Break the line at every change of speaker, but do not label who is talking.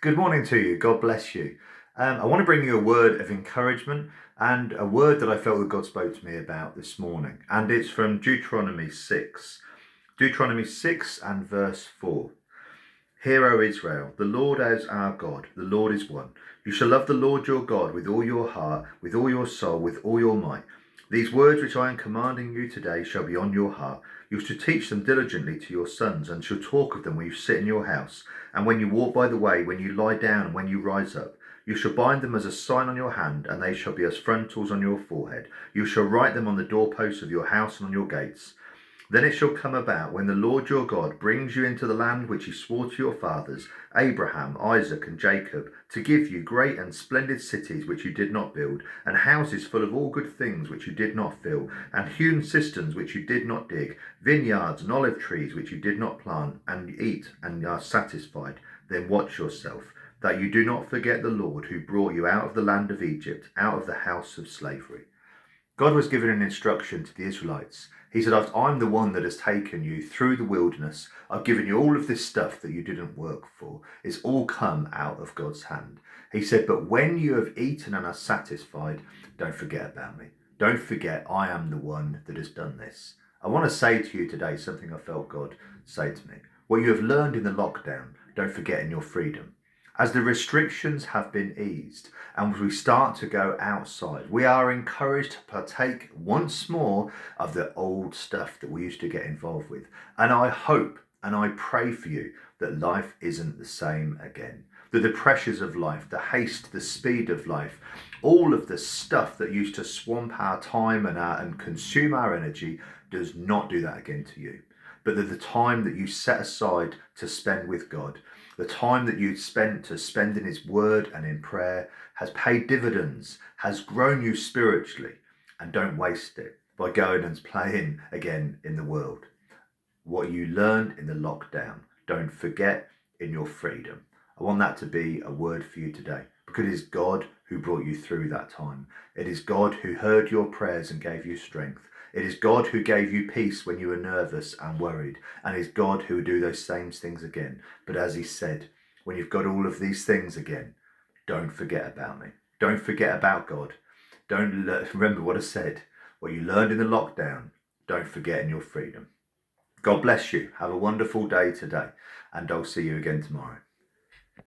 Good morning to you. God bless you. I want to bring you a word of encouragement and a word that I felt that God spoke to me about this morning. And it's from Deuteronomy 6. Deuteronomy 6 and verse 4. Hear, O Israel, the Lord is our God, the Lord is one. You shall love the Lord your God with all your heart, with all your soul, with all your might. These words which I am commanding you today shall be on your heart. You shall teach them diligently to your sons, and shall talk of them when you sit in your house, and when you walk by the way, when you lie down, and when you rise up. You shall bind them as a sign on your hand, and they shall be as frontals on your forehead. You shall write them on the doorposts of your house and on your gates. Then it shall come about, when the Lord your God brings you into the land which he swore to your fathers, Abraham, Isaac, and Jacob, to give you great and splendid cities which you did not build, and houses full of all good things which you did not fill, and hewn cisterns which you did not dig, vineyards and olive trees which you did not plant, and eat and are satisfied. Then watch yourself, that you do not forget the Lord who brought you out of the land of Egypt, out of the house of slavery. God was giving an instruction to the Israelites. He said, I'm the one that has taken you through the wilderness. I've given you all of this stuff that you didn't work for. It's all come out of God's hand. He said, but when you have eaten and are satisfied, don't forget about me. Don't forget I am the one that has done this. I want to say to you today something I felt God say to me. What you have learned in the lockdown, don't forget in your freedom. As the restrictions have been eased and we start to go outside, we are encouraged to partake once more of the old stuff that we used to get involved with. And I hope and I pray for you that life isn't the same again. That the pressures of life, the haste, the speed of life, all of the stuff that used to swamp our time and consume our energy does not do that again to you. But that the time that you set aside to spend with God, the time that you spent to spend in his word and in prayer has paid dividends, has grown you spiritually, and don't waste it by going and playing again in the world. What you learned in the lockdown, don't forget in your freedom. I want that to be a word for you today, because it is God who brought you through that time. It is God who heard your prayers and gave you strength. It is God who gave you peace when you were nervous and worried. And it is God who will do those same things again. But as he said, when you've got all of these things again, don't forget about me. Don't forget about God. Remember what I said. What you learned in the lockdown, don't forget in your freedom. God bless you. Have a wonderful day today. And I'll see you again tomorrow.